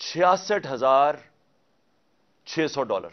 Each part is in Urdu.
$66,600।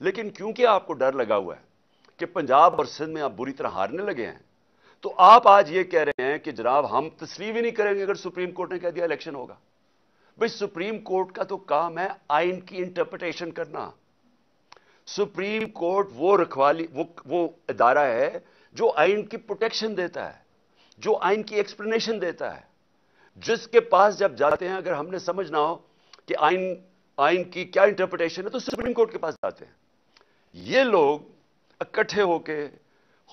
لیکن کیونکہ آپ کو ڈر لگا ہوا ہے کہ پنجاب اور سندھ میں آپ بری طرح ہارنے لگے ہیں، تو آپ آج یہ کہہ رہے ہیں کہ جناب ہم تسلیم ہی نہیں کریں گے اگر سپریم کورٹ نے کہہ دیا الیکشن ہوگا۔ بھئی سپریم کورٹ کا تو کام ہے آئین کی انٹرپریٹیشن کرنا۔ سپریم کورٹ وہ رکھوالی وہ ادارہ ہے جو آئین کی پروٹیکشن دیتا ہے، جو آئین کی ایکسپلینیشن دیتا ہے، جس کے پاس جب جاتے ہیں اگر ہم نے سمجھنا ہو کہ آئین کی کیا انٹرپریٹیشن ہے تو سپریم کورٹ کے پاس جاتے ہیں۔ یہ لوگ اکٹھے ہو کے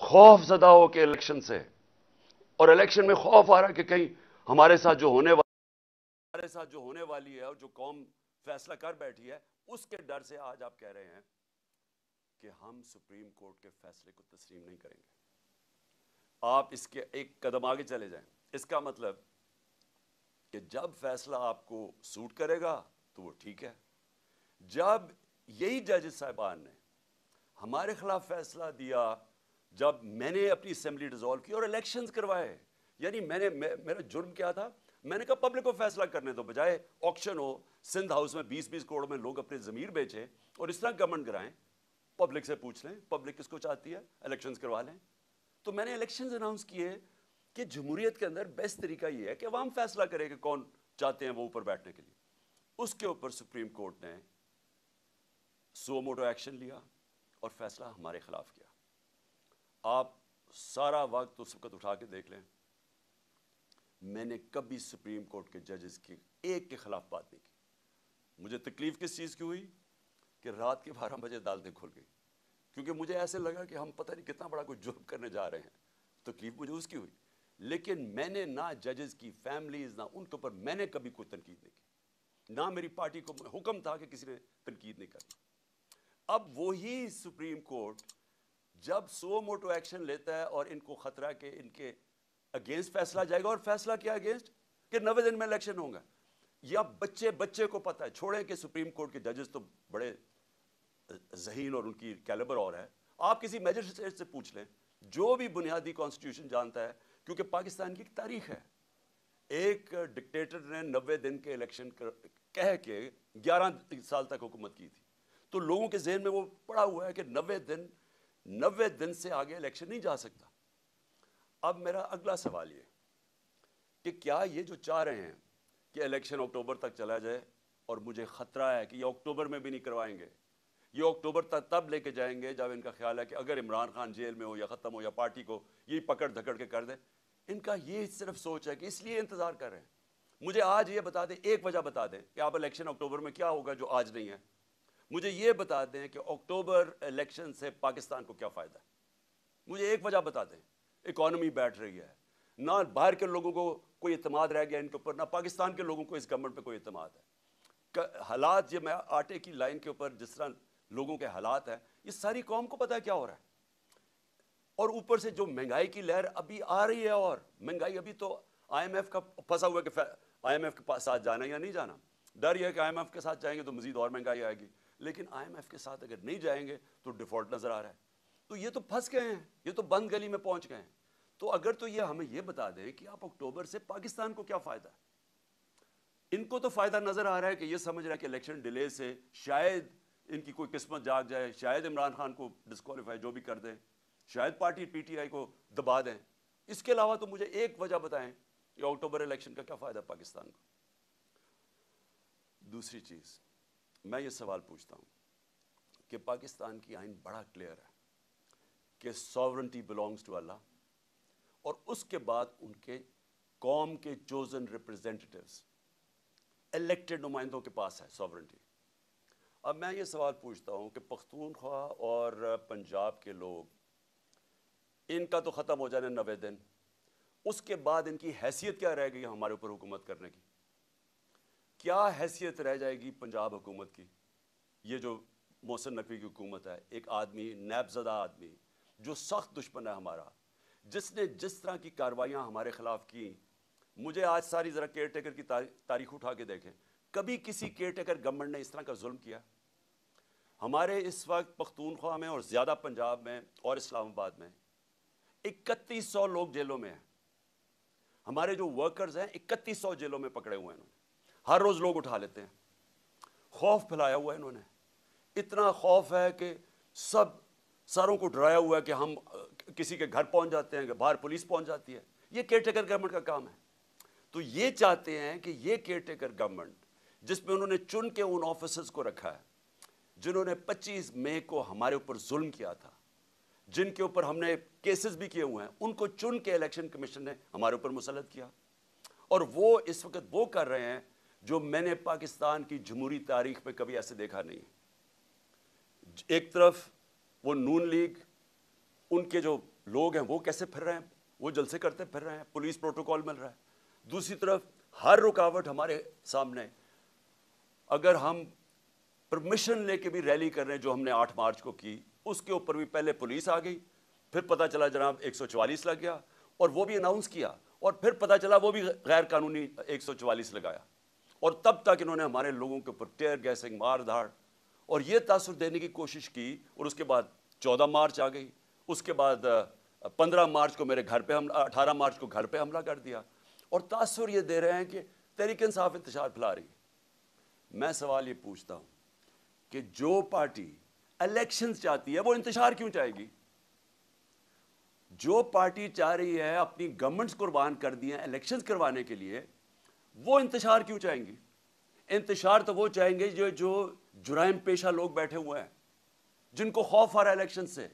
خوف زدہ ہو کے الیکشن سے، اور الیکشن میں خوف آ رہا ہے کہ کہیں ہمارے ساتھ جو ہونے والی ہے اور جو قوم فیصلہ کر بیٹھی ہے اس کے ڈر سے آج آپ کہہ رہے ہیں کہ ہم سپریم کورٹ کے فیصلے کو تسلیم نہیں کریں گے۔ آپ اس کے ایک قدم آگے چلے جائیں، اس کا مطلب کہ جب فیصلہ آپ کو سوٹ کرے گا تو وہ ٹھیک ہے، جب یہی ججز صاحبان نے ہمارے خلاف فیصلہ دیا، جب میں نے اپنی اسمبلی ڈیزالو کی اور الیکشنز کروائے، یعنی میرا جرم کیا تھا؟ میں نے کہا پبلک کو فیصلہ کرنے دو، بجائے آکشن ہو سندھ ہاؤس میں 20 کروڑ میں لوگ اپنے ضمیر بیچیں اور اس طرح گورنمنٹ کرائیں، پبلک سے پوچھ لیں پبلک کس کو چاہتی ہے، الیکشنز کروا لیں۔ تو میں نے الیکشنز اناؤنس کیے کہ جمہوریت کے اندر بیسٹ طریقہ یہ ہے کہ عوام فیصلہ کرے کہ کون چاہتے ہیں وہ اوپر بیٹھنے کے لیے۔ اس کے اوپر سپریم کورٹ نے سو موٹو ایکشن لیا اور فیصلہ ہمارے خلاف کیا۔ آپ سارا وقت اس وقت اٹھا کے دیکھ لیں، میں نے کبھی سپریم کورٹ کے ججز کی ایک کے خلاف بات نہیں کی۔ مجھے تکلیف کس چیز کی ہوئی کہ رات کے 12 بجے عدالتیں کھل گئی، کیونکہ مجھے ایسے لگا کہ ہم پتہ نہیں کتنا بڑا کوئی جرم کرنے جا رہے ہیں۔ تکلیف مجھے اس کی ہوئی، لیکن میں نے نہ ججز کی فیملیز نہ ان کے اوپر میں نے کبھی کوئی تنقید نہیں کی، نہ میری پارٹی کو حکم تھا کہ کسی نے تنقید نہیں کرنی۔ اب وہی سپریم کورٹ جب سو موٹو ایکشن لیتا ہے اور ان کو خطرہ کہ ان کے اگینسٹ فیصلہ جائے گا، اور فیصلہ کیا اگینسٹ کہ 90 دن میں الیکشن ہوں گا، یا بچے کو پتہ ہے، چھوڑیں کہ سپریم کورٹ کے ججز تو بڑے ذہین اور ان کی کیلیبر اور ہے، آپ کسی میجسٹریٹ سے پوچھ لیں جو بھی بنیادی کانسٹیٹیوشن جانتا ہے، کیونکہ پاکستان کی ایک تاریخ ہے، ایک ڈکٹیٹر نے 90 دن کے الیکشن کہہ کے 11 سال تک حکومت کی تھی، تو لوگوں کے ذہن میں وہ پڑا ہوا ہے کہ 90 دن سے آگے الیکشن نہیں جا سکتا۔ اب میرا اگلا سوال یہ کہ کیا یہ جو چاہ رہے ہیں کہ الیکشن اکتوبر تک چلا جائے، اور مجھے خطرہ ہے کہ یہ اکتوبر میں بھی نہیں کروائیں گے، یہ اکتوبر تک تب لے کے جائیں گے جب ان کا خیال ہے کہ اگر عمران خان جیل میں ہو یا ختم ہو یا پارٹی کو یہی پکڑ دھکڑ کے کر دیں، ان کا یہ صرف سوچ ہے کہ اس لیے انتظار کر رہے ہیں۔ مجھے آج یہ بتا دیں، ایک وجہ بتا دیں کہ آپ الیکشن اکتوبر میں کیا ہوگا جو آج نہیں ہے، مجھے یہ بتا دیں کہ اکتوبر الیکشن سے پاکستان کو کیا فائدہ ہے، مجھے ایک وجہ بتا دیں۔ اکانومی بیٹھ رہی ہے، نہ باہر کے لوگوں کو کوئی اعتماد رہ گیا ان کے اوپر، نہ پاکستان کے لوگوں کو اس گورنمنٹ پہ کوئی اعتماد ہے۔ حالات یہ میں آٹے کی لائن کے اوپر جس طرح لوگوں کے حالات ہیں، یہ ساری قوم کو پتہ ہے کیا ہو رہا ہے، اور اوپر سے جو مہنگائی کی لہر ابھی آ رہی ہے، اور مہنگائی ابھی تو آئی ایم ایف کا پھنسا ہوا ہے کہ آئی ایم ایف کے ساتھ جانا یا نہیں جانا، ڈر یہ ہے کہ آئی ایم ایف کے ساتھ جائیں گے تو مزید اور مہنگائی آئے گی، لیکن آئی ایم ایف کے ساتھ اگر نہیں جائیں گے تو ڈیفالٹ نظر آ رہا ہے، تو یہ تو پھنس گئے ہیں، یہ تو بند گلی میں پہنچ گئے ہیں۔ تو اگر تو یہ ہمیں یہ بتا دیں کہ آپ اکتوبر سے پاکستان کو کیا فائدہ ہے، ان کو تو فائدہ نظر آ رہا ہے کہ یہ سمجھ رہا ہے کہ الیکشن ڈیلے سے شاید ان کی کوئی قسمت جاگ جائے، شاید عمران خان کو ڈسکوالیفائی جو بھی کر دیں، شاید پارٹی پی ٹی آئی کو دبا دیں۔ اس کے علاوہ تو مجھے ایک وجہ بتائیں کہ اکتوبر الیکشن کا کیا فائدہ پاکستان کو۔ دوسری چیز میں یہ سوال پوچھتا ہوں کہ پاکستان کی آئین بڑا کلیئر ہے کہ ساورنٹی بلانگز ٹو اللہ، اور اس کے بعد ان کے قوم کے چوزن ریپرزینٹیٹیوز الیکٹڈ نمائندوں کے پاس ہے ساورنٹی۔ اب میں یہ سوال پوچھتا ہوں کہ پختونخوا اور پنجاب کے لوگ، ان کا تو ختم ہو جانے 90 دن، اس کے بعد ان کی حیثیت کیا رہ گئی ہمارے اوپر حکومت کرنے کی؟ کیا حیثیت رہ جائے گی پنجاب حکومت کی؟ یہ جو محسن نقوی کی حکومت ہے، ایک آدمی، نیب زدہ آدمی جو سخت دشمن ہے ہمارا، جس نے جس طرح کی کارروائیاں ہمارے خلاف کی، مجھے آج ساری ذرا کیئر ٹیکر کی تاریخ اٹھا کے دیکھیں، کبھی کسی کیئر ٹیکر گورنمنٹ نے اس طرح کا ظلم کیا؟ ہمارے اس وقت پختونخوا میں اور زیادہ پنجاب میں اور اسلام آباد میں 3100 لوگ جیلوں میں ہیں، ہمارے جو ورکرز ہیں 3100 جیلوں میں پکڑے ہوئے ہیں، انہوں نے ہر روز لوگ اٹھا لیتے ہیں، خوف پھیلایا ہوا ہے انہوں نے، اتنا خوف ہے کہ سب ساروں کو ڈرایا ہوا ہے کہ ہم کسی کے گھر پہنچ جاتے ہیں کہ باہر پولیس پہنچ جاتی ہے. یہ کیئر ٹیکر گورنمنٹ کا کام ہے. تو یہ چاہتے ہیں کہ یہ کیئر ٹیکر گورنمنٹ جس میں انہوں نے چن کے ان آفیسرز کو رکھا ہے جنہوں نے 25 مئی کو ہمارے اوپر ظلم کیا تھا, جن کے اوپر ہم نے کیسز بھی کیے ہوئے ہیں, ان کو چن کے الیکشن کمیشن نے ہمارے اوپر مسلط کیا. اور وہ اس وقت وہ کر رہے ہیں جو میں نے پاکستان کی جمہوری تاریخ میں کبھی ایسے دیکھا نہیں. ایک طرف وہ نون لیگ, ان کے جو لوگ ہیں وہ کیسے پھر رہے ہیں, وہ جلسے کرتے پھر رہے ہیں, پولیس پروٹوکول مل رہا ہے. دوسری طرف ہر رکاوٹ ہمارے سامنے, اگر ہم پرمیشن لے کے بھی ریلی کر رہے ہیں جو ہم نے 8 مارچ کو کی, اس کے اوپر بھی پہلے پولیس آ گئی, پھر پتہ چلا جناب 144 لگ گیا, اور وہ بھی اناؤنس کیا, اور پھر پتہ چلا وہ بھی غیر قانونی 144 لگایا, اور تب تک انہوں نے ہمارے لوگوں کے اوپر ٹیئر گیسنگ, مار دھاڑ اور یہ تاثر دینے کی کوشش کی. اور اس کے بعد 14 مارچ آ گئی, اس کے بعد 15 مارچ کو میرے گھر پہ حملہ, 18 مارچ کو گھر پہ حملہ کر دیا, اور تاثر یہ دے رہے ہیں کہ تحریک انصاف انتشار پھیلا رہی ہے. میں سوال یہ پوچھتا ہوں کہ جو پارٹی الیکشنز چاہتی ہے وہ انتشار کیوں چاہے گی؟ جو پارٹی چاہ رہی ہے اپنی گورنمنٹس قربان کر دی ہیں الیکشنز کروانے کے لیے, وہ انتشار کیوں چاہیں گی؟ انتشار تو وہ چاہیں گے جو جرائم پیشہ لوگ بیٹھے ہوئے ہیں, جن کو خوف آ رہا ہے الیکشن سے.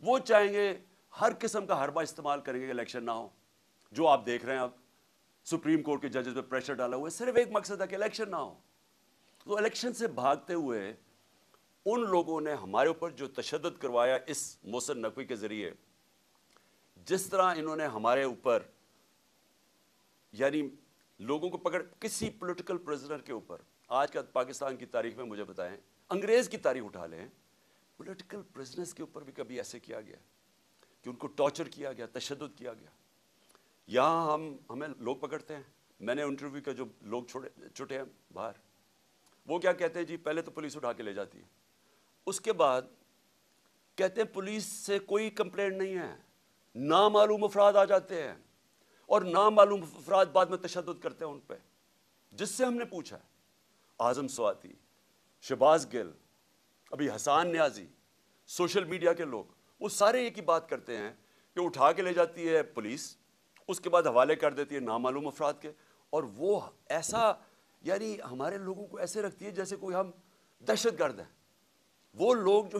وہ چاہیں گے ہر قسم کا حربہ استعمال کریں گے کہ الیکشن نہ ہو. جو آپ دیکھ رہے ہیں اب سپریم کورٹ کے ججز پہ پریشر ڈالا ہوا ہے, صرف ایک مقصد ہے کہ الیکشن نہ ہو. تو الیکشن سے بھاگتے ہوئے ان لوگوں نے ہمارے اوپر جو تشدد کروایا اس محسن نقوی کے ذریعے, جس طرح انہوں نے ہمارے اوپر یعنی لوگوں کو پکڑ, کسی پولیٹیکل پریزنر کے اوپر, آج کا پاکستان کی تاریخ میں مجھے بتائیں, انگریز کی تاریخ اٹھا لیں, پولیٹیکل پریزنرز کے اوپر بھی کبھی ایسے کیا گیا کہ ان کو ٹارچر کیا گیا, تشدد کیا گیا؟ یہاں ہمیں لوگ پکڑتے ہیں. میں نے انٹرویو کا جو لوگ چھوٹے ہیں باہر, وہ کیا کہتے ہیں جی, پہلے تو پولیس اٹھا کے لے جاتی ہے, اس کے بعد کہتے ہیں پولیس سے کوئی کمپلینٹ نہیں ہے, نامعلوم افراد آ جاتے ہیں اور نامعلوم افراد بعد میں تشدد کرتے ہیں ان پہ. جس سے ہم نے پوچھا ہے, اعظم سواتی, شہباز گل, ابھی حسان نیازی, سوشل میڈیا کے لوگ, وہ سارے ایک ہی بات کرتے ہیں کہ اٹھا کے لے جاتی ہے پولیس, اس کے بعد حوالے کر دیتی ہے نامعلوم افراد کے, اور وہ ایسا یعنی ہمارے لوگوں کو ایسے رکھتی ہے جیسے کوئی ہم دہشت گرد ہیں. وہ لوگ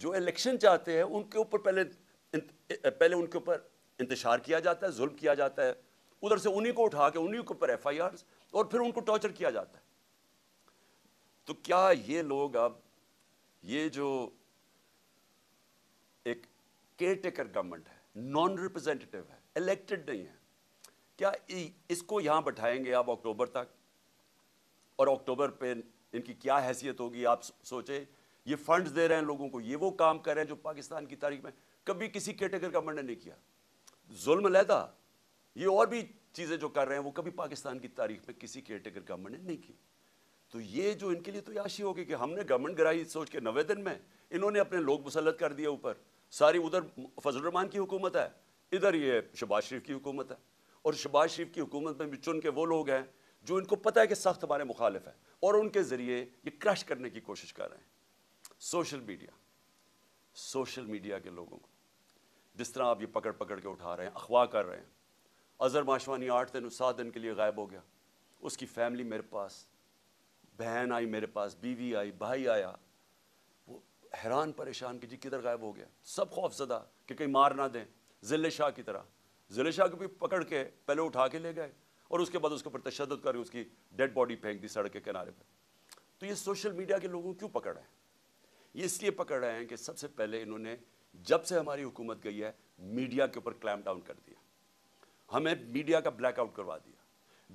جو الیکشن چاہتے ہیں ان کے اوپر پہلے ان کے اوپر انتشار کیا جاتا ہے, ظلم کیا جاتا ہے, ادھر سے انہی کو اٹھا کے انہی کے اوپر FIRs, اور پھر ان کو ٹارچر کیا جاتا ہے. تو کیا یہ لوگ اب یہ جو ایک کیئر ٹیکر گورنمنٹ ہے, نان ریپرزینٹیٹیو ہے, الیکٹڈ نہیں ہے, کیا اس کو یہاں بٹھائیں گے آپ اکتوبر تک, اور اکتوبر پہ ان کی کیا حیثیت ہوگی؟ آپ سوچیں, یہ فنڈز دے رہے ہیں لوگوں کو, یہ وہ کام کر رہے ہیں جو پاکستان کی تاریخ میں کبھی کسی کیئر ٹیکر گورنمنٹ نے نہیں کیا. ظلم علیحدہ, یہ اور بھی چیزیں جو کر رہے ہیں وہ کبھی پاکستان کی تاریخ میں کسی کیئر ٹیکر گورنمنٹ نے نہیں کی. تو یہ جو ان کے لیے تو عیاشی ہوگی کہ ہم نے گورنمنٹ گرائی سوچ کے 90 دن میں انہوں نے اپنے لوگ مسلط کر دیے اوپر. ساری ادھر فضل الرحمان کی حکومت ہے, ادھر یہ شہباز شریف کی حکومت ہے, اور شہباز شریف کی حکومت میں بھی چن کے وہ لوگ ہیں جو ان کو پتہ ہے کہ سخت ہمارے مخالف ہیں, اور ان کے ذریعے یہ کرش کرنے کی کوشش کر رہے ہیں. سوشل میڈیا کے لوگوں کو جس طرح آپ یہ پکڑ کے اٹھا رہے ہیں, اغوا کر رہے ہیں. اظہر ماشوانی 8 دن 7 دن کے لیے غائب ہو گیا, اس کی فیملی میرے پاس, بہن آئی میرے پاس, بیوی آئی, بھائی آیا, وہ حیران پریشان کہ جی کدھر غائب ہو گیا. سب خوف زدہ کہ کہیں مار نہ دیں, ذل شاہ کی طرح. ذل شاہ کو بھی پکڑ کے پہلے اٹھا کے لے گئے, اور اس کے بعد اس کے اوپر تشدد کر اس کی ڈیڈ باڈی پھینک دی سڑک کے کنارے پہ. تو یہ سوشل میڈیا کے لوگوں کیوں پکڑ رہے ہیں؟ یہ اس لیے پکڑ رہے ہیں کہ سب سے پہلے انہوں نے جب سے ہماری حکومت گئی ہے میڈیا کے اوپر کلیمپ ڈاؤن کر دیا, ہمیں میڈیا کا بلیک آؤٹ کروا دیا.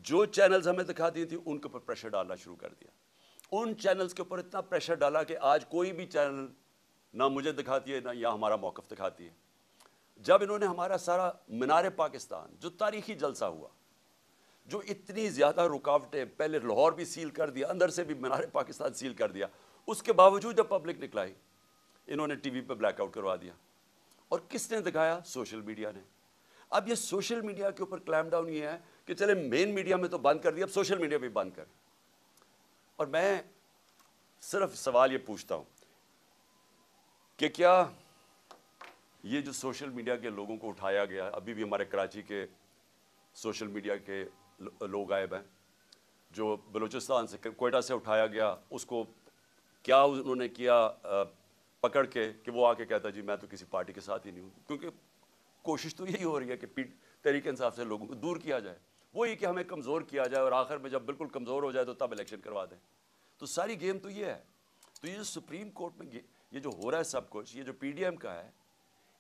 جو چینلز ہمیں دکھا دی تھی ان کے اوپر پریشر ڈالنا شروع کر دیا. ان چینلز کے اوپر اتنا پریشر ڈالا کہ آج کوئی بھی چینل نہ مجھے دکھاتی ہے نہ یا ہمارا موقف دکھاتی ہے. جب انہوں نے ہمارا سارا مینار پاکستان جو تاریخی جلسہ ہوا, جو اتنی زیادہ رکاوٹیں, پہلے لاہور بھی سیل کر دیا, اندر سے بھی مینار پاکستان سیل کر دیا, اس کے باوجود جب پبلک نکلائی انہوں نے ٹی وی پہ بلیک آؤٹ کروا دیا. اور کس نے دکھایا؟ سوشل میڈیا نے. اب یہ سوشل میڈیا کے اوپر کلیمپ ڈاؤن یہ ہے کہ چلے مین میڈیا میں تو بند کر دیا, اب سوشل میڈیا بھی بند کر. اور میں صرف سوال یہ پوچھتا ہوں, کہ کیا یہ جو سوشل میڈیا کے لوگوں کو اٹھایا گیا، ابھی بھی ہمارے کراچی کے سوشل میڈیا کے لوگ غائب ہیں، جو بلوچستان سے کوئٹہ سے اٹھایا گیا، اس کو کیا انہوں نے کیا پکڑ کے کہ وہ آ کے کہتا جی میں تو کسی پارٹی کے ساتھ ہی نہیں ہوں، کیونکہ کوشش تو یہی ہو رہی ہے کہ تحریک انصاف سے لوگوں کو دور کیا جائے، وہی کہ ہمیں کمزور کیا جائے اور آخر میں جب بالکل کمزور ہو جائے تو تب الیکشن کروا دیں. تو ساری گیم تو یہ ہے. تو یہ جو سپریم کورٹ میں یہ جو ہو رہا ہے سب کچھ، یہ جو پی ڈی ایم کا ہے،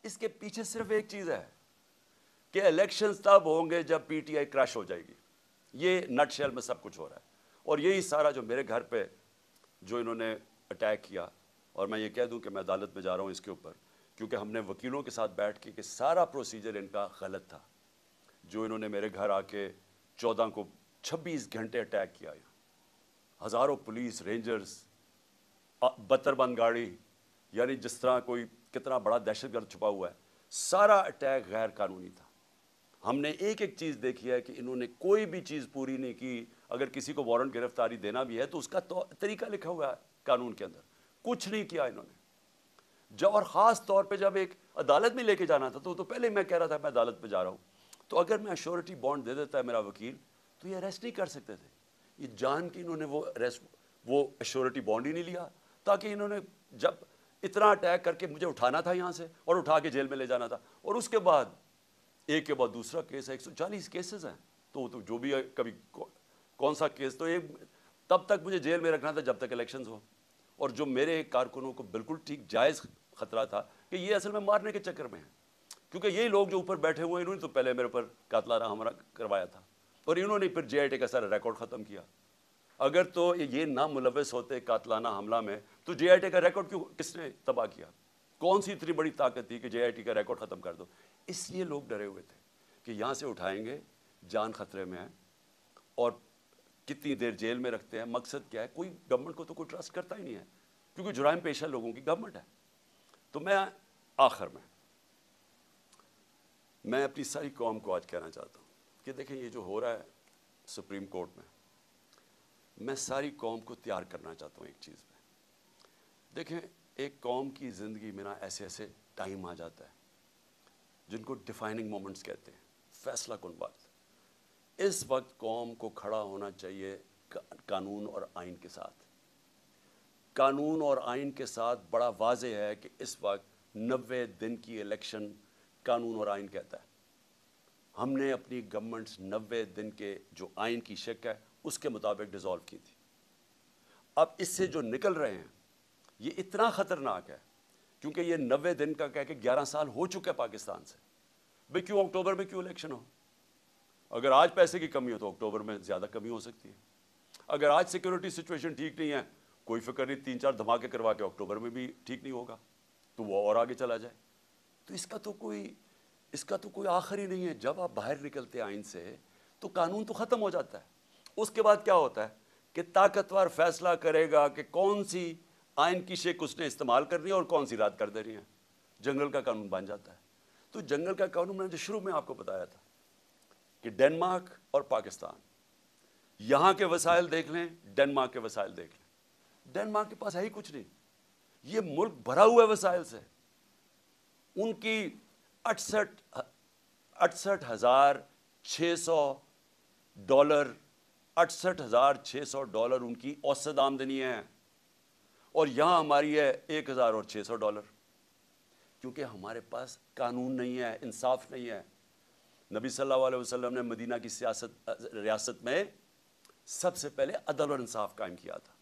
اس کے پیچھے صرف ایک چیز ہے کہ الیکشنز تب ہوں گے جب پی ٹی آئی کریش ہو جائے گی. یہ نٹ شیل میں سب کچھ ہو رہا ہے. اور یہی سارا جو میرے گھر پہ جو انہوں نے اٹیک کیا، اور میں یہ کہہ دوں کہ میں عدالت میں جا رہا ہوں اس کے اوپر، کیونکہ ہم نے وکیلوں کے ساتھ بیٹھ کے کہ سارا پروسیجر ان کا غلط تھا. جو انہوں نے میرے گھر آ کے 14 کو 26 گھنٹے اٹیک کیا، ہزاروں پولیس رینجرز، 72 بند گاڑی، یعنی جس طرح کوئی کتنا بڑا دہشت گرد چھپا ہوا ہے، سارا اٹیک غیر قانونی تھا. ہم نے ایک ایک چیز دیکھی ہے کہ انہوں نے کوئی بھی چیز پوری نہیں کی. اگر کسی کو وارنٹ گرفتاری دینا بھی ہے تو اس کا طریقہ لکھا ہوا ہے قانون کے اندر، کچھ نہیں کیا انہوں نے. جب اور خاص طور پہ جب ایک عدالت میں لے کے جانا تھا تو پہلے میں کہہ رہا تھا میں عدالت پہ جا رہا ہوں، تو اگر میں ایشورٹی بانڈ دے دیتا ہے میرا وکیل تو یہ اریسٹ نہیں کر سکتے تھے. یہ جان کے انہوں نے وہ ایشورٹی بانڈ ہی نہیں لیا، تاکہ انہوں نے جب اتنا اٹیک کر کے مجھے اٹھانا تھا یہاں سے اور اٹھا کے جیل میں لے جانا تھا، اور اس کے بعد ایک کے بعد دوسرا کیس ہے. 140 کیسز ہیں. تو جو بھی ہے کبھی کون سا کیس، تو ایک تب تک مجھے جیل میں رکھنا تھا جب تک الیکشنز ہو. اور جو میرے کارکنوں کو بالکل ٹھیک جائز خطرہ تھا کہ یہ اصل میں مارنے کے چکر میں ہیں، کیونکہ یہی لوگ جو اوپر بیٹھے ہوئے انہوں نے تو پہلے میرے پر قاتلانہ حملہ کروایا تھا، اور انہوں نے پھر جے آئی ٹی کا سارا ریکارڈ ختم کیا. اگر تو یہ نہ ملوث ہوتے قاتلانہ حملہ میں تو جے آئی ٹی کا ریکارڈ کس نے تباہ کیا؟ کون سی اتنی بڑی طاقت تھی کہ جے آئی ٹی کا ریکارڈ ختم کر دو؟ اس لیے لوگ ڈرے ہوئے تھے کہ یہاں سے اٹھائیں گے، جان خطرے میں ہے، اور کتنی دیر جیل میں رکھتے ہیں. مقصد کیا ہے؟ کوئی گورنمنٹ کو تو کوئی ٹرسٹ کرتا ہی نہیں ہے، کیونکہ جرائم پیشہ لوگوں کی گورنمنٹ ہے. تو میں آخر میں اپنی ساری قوم کو آج کہنا چاہتا ہوں کہ دیکھیں یہ جو ہو رہا ہے سپریم کورٹ میں ساری قوم کو تیار کرنا چاہتا ہوں ایک چیز میں. دیکھیں ایک قوم کی زندگی میں نا ایسے ایسے ٹائم آ جاتا ہے جن کو ڈیفائننگ مومنٹس کہتے ہیں، فیصلہ کن وقت. اس وقت قوم کو کھڑا ہونا چاہیے قانون اور آئین کے ساتھ. قانون اور آئین کے ساتھ بڑا واضح ہے کہ اس وقت 90 دن کی الیکشن قانون اور آئین کہتا ہے. ہم نے اپنی گورنمنٹس 90 دن کے جو آئین کی شک ہے اس کے مطابق ڈیزالو کی تھی. اب اس سے جو نکل رہے ہیں یہ اتنا خطرناک ہے، کیونکہ یہ 90 دن کا کہہ کے 11 سال ہو چکے پاکستان سے. بھئی کیوں اکتوبر میں کیوں الیکشن ہو؟ اگر آج پیسے کی کمی ہو تو اکتوبر میں زیادہ کمی ہو سکتی ہے. اگر آج سیکورٹی سچویشن ٹھیک نہیں ہے، کوئی فکر نہیں، 3-4 دھماکے کروا کے اکتوبر میں بھی ٹھیک نہیں ہوگا تو وہ اور آگے چلا جائے. تو اس کا تو کوئی آخر ہی نہیں ہے. جب آپ باہر نکلتے آئین سے تو قانون تو ختم ہو جاتا ہے. اس کے بعد کیا ہوتا ہے کہ طاقتور فیصلہ کرے گا کہ کون سی آئین کی شک اس نے استعمال کرنی ہے اور کون سی رد کر دینی ہے. جنگل کا قانون بن جاتا ہے. تو جنگل کا قانون میں نے جو شروع میں آپ کو بتایا تھا کہ ڈنمارک اور پاکستان، یہاں کے وسائل دیکھ لیں، ڈنمارک کے وسائل دیکھ لیں. ڈنمارک کے پاس ہے ہی کچھ نہیں. یہ ملک بھرا ہوا ہے وسائل سے. ان کی 68,600 ڈالر 68,600 ڈالر ان کی اوسط آمدنی ہے، اور یہاں ہماری ہے 1,600 ڈالر. کیونکہ ہمارے پاس قانون نہیں ہے، انصاف نہیں ہے. نبی صلی اللہ علیہ وسلم نے مدینہ کی ریاست میں سب سے پہلے عدل اور انصاف قائم کیا تھا،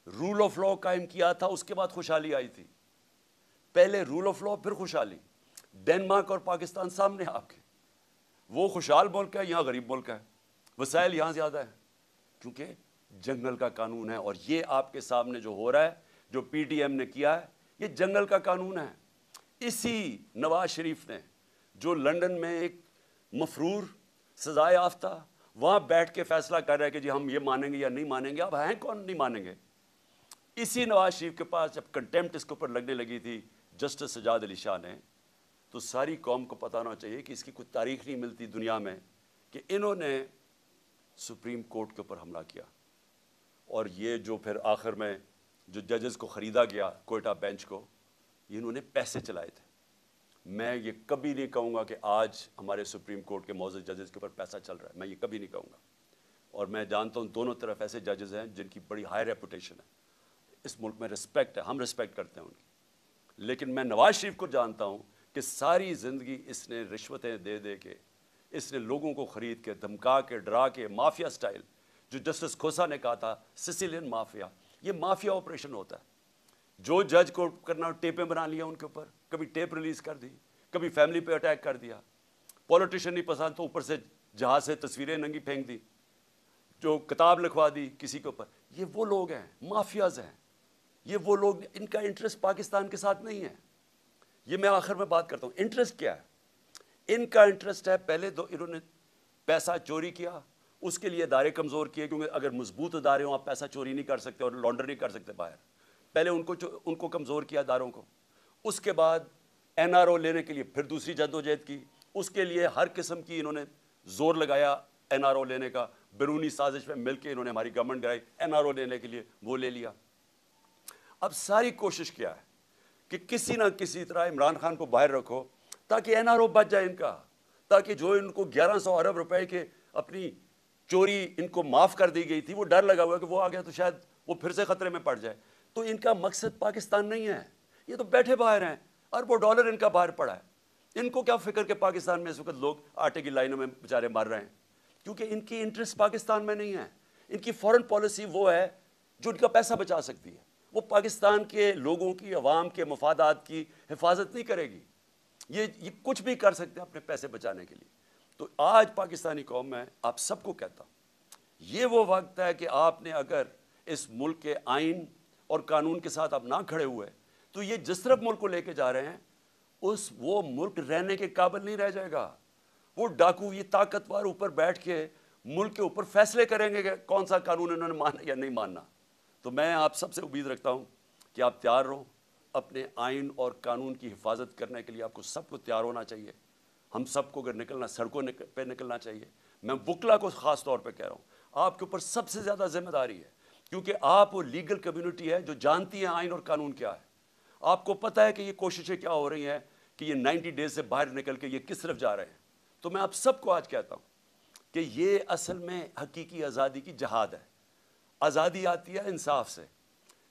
رول آف لا قائم کیا تھا. اس کے بعد خوشحالی آئی تھی. پہلے رول آف لا پھر خوشحالی. ڈنمارک اور پاکستان سامنے آپ کے، وہ خوشحال ملک ہے، یہاں غریب ملک ہے. وسائل یہاں زیادہ ہیں کیونکہ جنگل کا قانون ہے. اور یہ آپ کے سامنے جو ہو رہا ہے، جو پی ٹی ایم نے کیا ہے، یہ جنگل کا قانون ہے. اسی نواز شریف نے جو لندن میں ایک مفرور سزائے یافتہ وہاں بیٹھ کے فیصلہ کر رہا ہے کہ جی ہم یہ مانیں گے یا نہیں مانیں گے. اب ہیں کون نہیں مانیں گے؟ اسی نواز شریف کے پاس جب کنٹیمپٹ اس کے اوپر لگنے لگی تھی جسٹس سجاد علی شاہ نے، تو ساری قوم کو پتہ ہونا چاہیے کہ اس کی کوئی تاریخ نہیں ملتی دنیا میں کہ انہوں نے سپریم کورٹ کے اوپر حملہ کیا. اور یہ جو پھر آخر میں جو ججز کو خریدا گیا کوئٹہ بینچ کو، یہ انہوں نے پیسے چلائے تھے. میں یہ کبھی نہیں کہوں گا کہ آج ہمارے سپریم کورٹ کے معزز ججز کے اوپر پیسہ چل رہا ہے, میں یہ کبھی نہیں کہوں گا. اور میں جانتا ہوں دونوں طرف ایسے ججز ہیں جن کی بڑی ہائی ریپوٹیشن ہے, اس ملک میں رسپیکٹ ہے, ہم رسپیکٹ کرتے ہیں ان کی. لیکن میں نواز شریف کو جانتا ہوں کہ ساری زندگی اس نے رشوتیں دے دے کے, اس نے لوگوں کو خرید کے, دھمکا کے, ڈرا کے, مافیا سٹائل, جو جسٹس کھوسا نے کہا تھا سسیلین مافیا, یہ مافیا آپریشن ہوتا ہے. جو جج کو کرنا ٹیپیں بنا لیا ان کے اوپر, کبھی ٹیپ ریلیز کر دی, کبھی فیملی پہ اٹیک کر دیا, پولیٹیشین نہیں پسند تو اوپر سے جہاز سے تصویریں ننگی پھینک دی, جو کتاب لکھوا دی کسی کے اوپر. یہ وہ لوگ ہیں, مافیاز ہیں, یہ وہ لوگ, ان کا انٹرسٹ پاکستان کے ساتھ نہیں ہے. یہ میں آخر میں بات کرتا ہوں انٹرسٹ کیا ہے. ان کا انٹرسٹ ہے, پہلے تو انہوں نے پیسہ چوری کیا, اس کے لیے ادارے کمزور کیے, کیونکہ اگر مضبوط ادارے ہوں آپ پیسہ چوری نہیں کر سکتے اور لانڈر نہیں کر سکتے باہر. پہلے ان کو کمزور کیا اداروں کو. اس کے بعد این آر او لینے کے لیے پھر دوسری جدوجہد کی, اس کے لیے ہر قسم کی انہوں نے زور لگایا این آر او لینے کا, بیرونی سازش میں مل کے انہوں نے ہماری گورنمنٹ گرائی این آر او لینے کے لیے, وہ لے لیا. اب ساری کوشش کیا ہے کہ کسی نہ کسی طرح عمران خان کو باہر رکھو تاکہ این آر او بچ جائے ان کا, تاکہ جو ان کو 1100 ارب روپے کے اپنی چوری ان کو معاف کر دی گئی تھی, وہ ڈر لگا ہوا ہے کہ وہ آ گیا تو شاید وہ پھر سے خطرے میں پڑ جائے. تو ان کا مقصد پاکستان نہیں ہے, یہ تو بیٹھے باہر ہیں, اربوں ڈالر ان کا باہر پڑا ہے. ان کو کیا فکر کہ پاکستان میں اس وقت لوگ آٹے کی لائنوں میں بیچارے مر رہے ہیں, کیونکہ ان کی انٹرسٹ پاکستان میں نہیں ہے. ان کی فورن پالیسی وہ ہے جو ان کا پیسہ بچا سکتی ہے, وہ پاکستان کے لوگوں کی, عوام کے مفادات کی حفاظت نہیں کرے گی. یہ کچھ بھی کر سکتے ہیں اپنے پیسے بچانے کے لیے. تو آج پاکستانی قوم میں آپ سب کو کہتا ہوں, یہ وہ وقت ہے کہ آپ نے اگر اس ملک کے آئین اور قانون کے ساتھ آپ نہ کھڑے ہوئے تو یہ جس طرف ملک کو لے کے جا رہے ہیں وہ ملک رہنے کے قابل نہیں رہ جائے گا. وہ ڈاکو, یہ طاقتور اوپر بیٹھ کے ملک کے اوپر فیصلے کریں گے کہ کون سا قانون انہوں نے ماننا یا نہیں ماننا. تو میں آپ سب سے امید رکھتا ہوں کہ آپ تیار رہو, اپنے آئین اور قانون کی حفاظت کرنے کے لیے آپ کو سب کو تیار ہونا چاہیے. ہم سب کو اگر نکلنا, سڑکوں پہ نکلنا چاہیے. میں وکلا کو خاص طور پہ کہہ رہا ہوں, آپ کے اوپر سب سے زیادہ ذمہ داری ہے, کیونکہ آپ وہ لیگل کمیونٹی ہے جو جانتی ہے آئین اور قانون کیا ہے. آپ کو پتہ ہے کہ یہ کوششیں کیا ہو رہی ہیں کہ یہ 90 ڈیز سے باہر نکل کے یہ کس طرف جا رہے ہیں. تو میں آپ سب کو آج کہتا ہوں کہ یہ اصل میں حقیقی آزادی کی جہاد ہے. آزادی آتی ہے انصاف سے.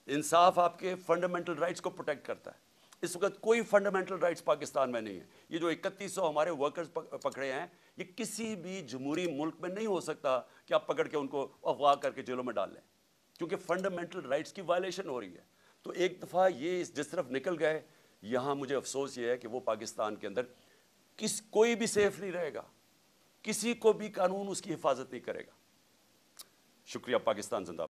انصاف آپ کے فنڈامنٹل رائٹس کو پروٹیکٹ کرتا ہے. اس وقت کوئی فنڈامنٹل رائٹس پاکستان میں نہیں ہے. یہ جو 3100 ہمارے ورکرز پکڑے ہیں, یہ کسی بھی جمہوری ملک میں نہیں ہو سکتا کہ آپ پکڑ کے ان کو اغوا کر کے جیلوں میں ڈال لیں, کیونکہ فنڈامنٹل رائٹس کی وائلیشن ہو رہی ہے. تو ایک دفعہ یہ جس طرف نکل گئے, یہاں مجھے افسوس یہ ہے کہ وہ پاکستان کے اندر کوئی بھی سیف نہیں رہے گا, کسی کو بھی قانون اس کی حفاظت نہیں کرے گا. شکریہ. پاکستان زندہ باد.